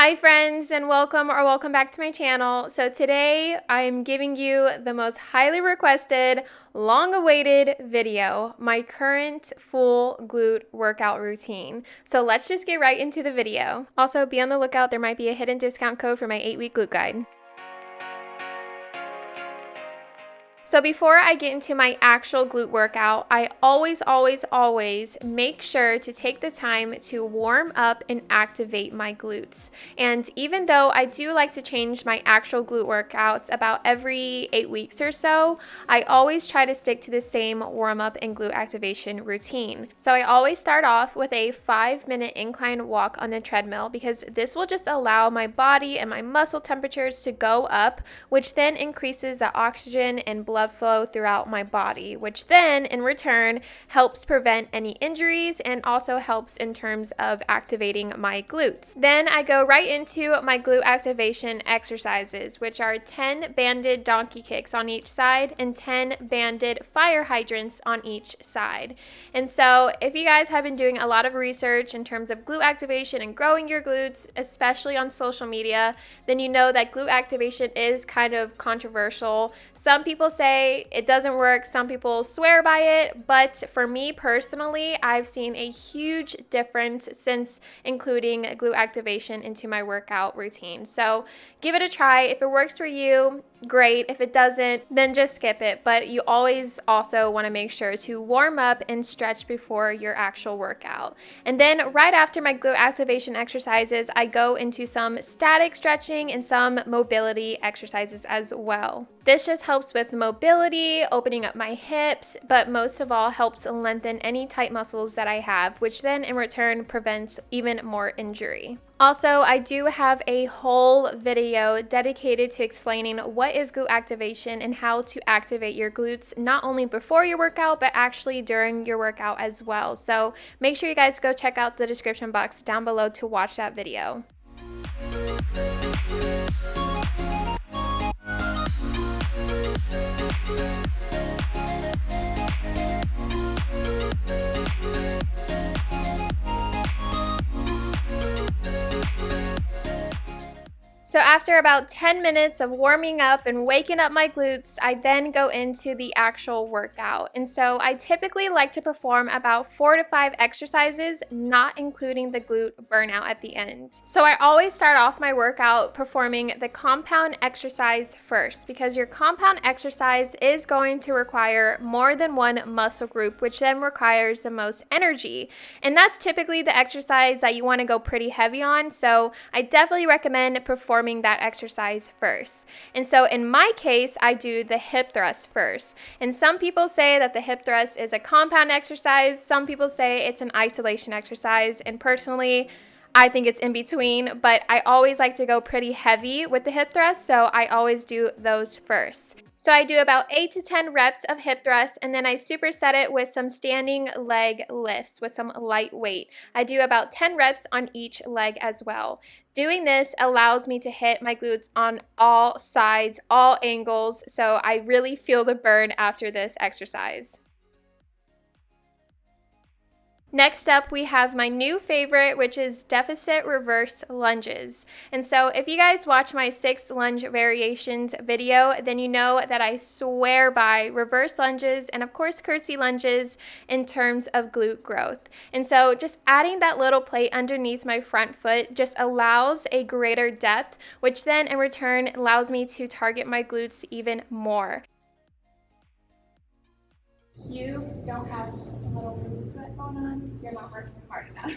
Hi friends, and welcome back to my channel. So today I'm giving you the most highly requested, long awaited video, my current full glute workout routine. So let's just get right into the video. Also be on the lookout, there might be a hidden discount code for my 8-week glute guide. So before I get into my actual glute workout, I always make sure to take the time to warm up and activate my glutes. And even though I do like to change my actual glute workouts about every 8 weeks or so, I always try to stick to the same warm up and glute activation routine. So I always start off with a 5-minute incline walk on the treadmill because this will just allow my body and my muscle temperatures to go up, which then increases the oxygen and blood flow throughout my body, which then in return helps prevent any injuries and also helps in terms of activating my glutes. Then I go right into my glute activation exercises, which are 10 banded donkey kicks on each side and 10 banded fire hydrants on each side. And so if you guys have been doing a lot of research in terms of glute activation and growing your glutes, especially on social media, then you know that glute activation is kind of controversial. Some people say it doesn't work, some people swear by it, but for me personally, I've seen a huge difference since including glute activation into my workout routine. So give it a try. If it works for you, great. If it doesn't, then just skip it. But you always also want to make sure to warm up and stretch before your actual workout. And then right after my glute activation exercises, I go into some static stretching and some mobility exercises as well. This just helps with mobility, opening up my hips, but most of all helps lengthen any tight muscles that I have, which then in return prevents even more injury. Also, I do have a whole video dedicated to explaining what is glute activation and how to activate your glutes, not only before your workout, but actually during your workout as well. So make sure you guys go check out the description box down below to watch that video. So after about 10 minutes of warming up and waking up my glutes, I then go into the actual workout. And so I typically like to perform about 4 to 5 exercises, not including the glute burnout at the end. So I always start off my workout performing the compound exercise first, because your compound exercise is going to require more than one muscle group, which then requires the most energy. And that's typically the exercise that you want to go pretty heavy on. So I definitely recommend performing that exercise first. And so in my case, I do the hip thrust first. And some people say that the hip thrust is a compound exercise. Some people say it's an isolation exercise. And personally, I think it's in between, but I always like to go pretty heavy with the hip thrust, so I always do those first. So I do about 8 to 10 reps of hip thrusts, and then I superset it with some standing leg lifts with some light weight. I do about 10 reps on each leg as well. Doing this allows me to hit my glutes on all sides, all angles, so I really feel the burn after this exercise. Next up, we have my new favorite, which is deficit reverse lunges. And so if you guys watch my 6 lunge variations video, then you know that I swear by reverse lunges and of course curtsy lunges in terms of glute growth. And so just adding that little plate underneath my front foot just allows a greater depth, which then in return allows me to target my glutes even more. You don't have a little boob sweat going on. You're not working hard enough.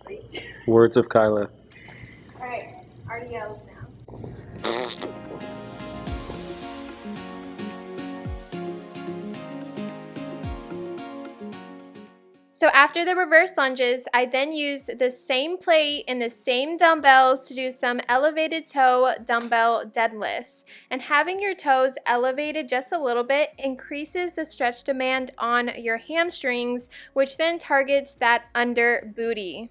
Great. Words of Kyla. Alright, RDLs now. So after the reverse lunges, I then use the same plate and the same dumbbells to do some elevated toe dumbbell deadlifts. And having your toes elevated just a little bit increases the stretch demand on your hamstrings, which then targets that under booty.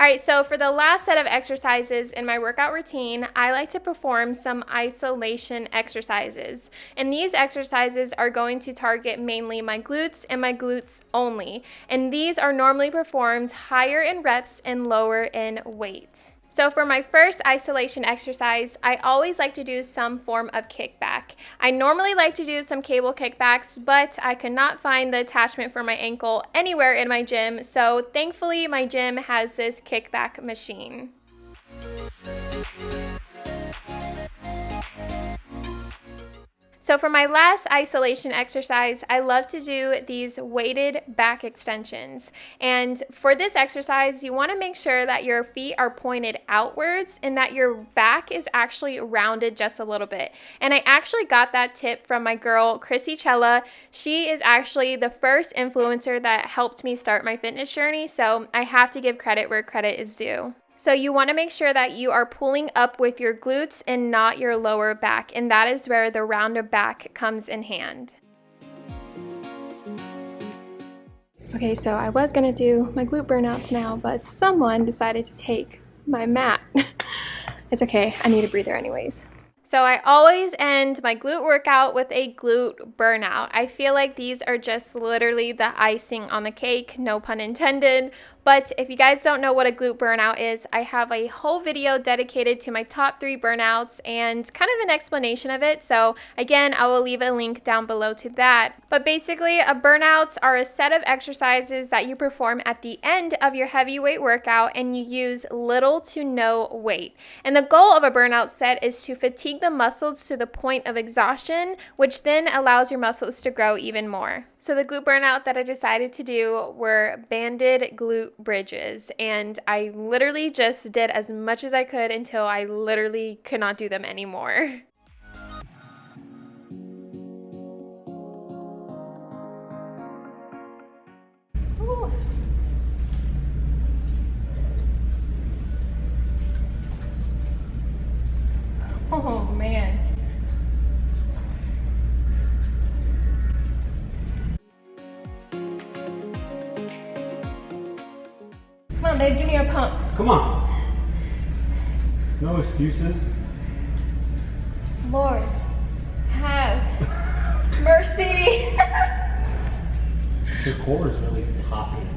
All right, so for the last set of exercises in my workout routine, I like to perform some isolation exercises. And these exercises are going to target mainly my glutes and my glutes only. And these are normally performed higher in reps and lower in weight. So for my first isolation exercise, I always like to do some form of kickback. I normally like to do some cable kickbacks, but I could not find the attachment for my ankle anywhere in my gym, so thankfully my gym has this kickback machine. So for my last isolation exercise, I love to do these weighted back extensions. And for this exercise, you want to make sure that your feet are pointed outwards and that your back is actually rounded just a little bit. And I actually got that tip from my girl, Chrissy Chella. She is actually the first influencer that helped me start my fitness journey, so I have to give credit where credit is due. So you want to make sure that you are pulling up with your glutes and not your lower back, and that is where the rounded back comes in hand. Okay, so I was going to do my glute burnouts now, but someone decided to take my mat. It's okay, I need a breather anyways. So I always end my glute workout with a glute burnout. I feel like these are just literally the icing on the cake, no pun intended. But if you guys don't know what a glute burnout is, I have a whole video dedicated to my top 3 burnouts and kind of an explanation of it. So again, I will leave a link down below to that. But basically, a burnouts are a set of exercises that you perform at the end of your heavyweight workout and you use little to no weight. And the goal of a burnout set is to fatigue the muscles to the point of exhaustion, which then allows your muscles to grow even more. So the glute burnout that I decided to do were banded glute bridges, and I literally just did as much as I could until I literally could not do them anymore. Ooh. Oh man. Come on, babe, give me a pump. Come on. No excuses. Lord, have mercy. Your core is really popping.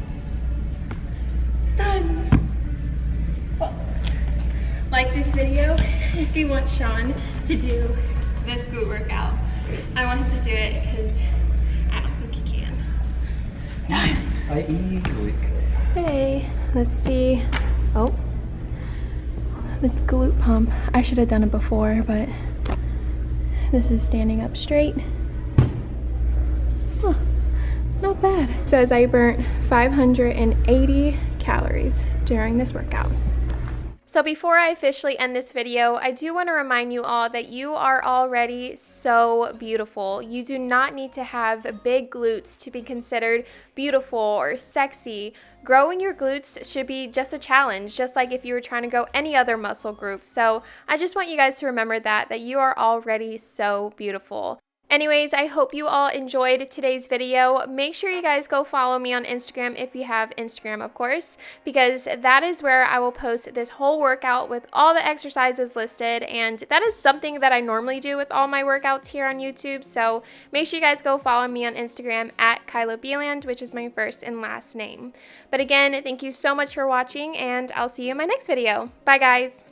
Done. Well, like this video if you want Sean to do this glute workout. I want him to do it because I don't think he can. Done. I easily could. Okay, let's see. Oh, the glute pump. I should have done it before, but this is standing up straight. Oh, not bad. It says I burnt 580 calories during this workout. So before I officially end this video, I do want to remind you all that you are already so beautiful. You do not need to have big glutes to be considered beautiful or sexy. Growing your glutes should be just a challenge, just like if you were trying to grow any other muscle group. So I just want you guys to remember that you are already so beautiful. Anyways, I hope you all enjoyed today's video. Make sure you guys go follow me on Instagram if you have Instagram, of course, because that is where I will post this whole workout with all the exercises listed, and that is something that I normally do with all my workouts here on YouTube. So make sure you guys go follow me on Instagram at Kyla Beeland, which is my first and last name. But again, thank you so much for watching, and I'll see you in my next video. Bye, guys.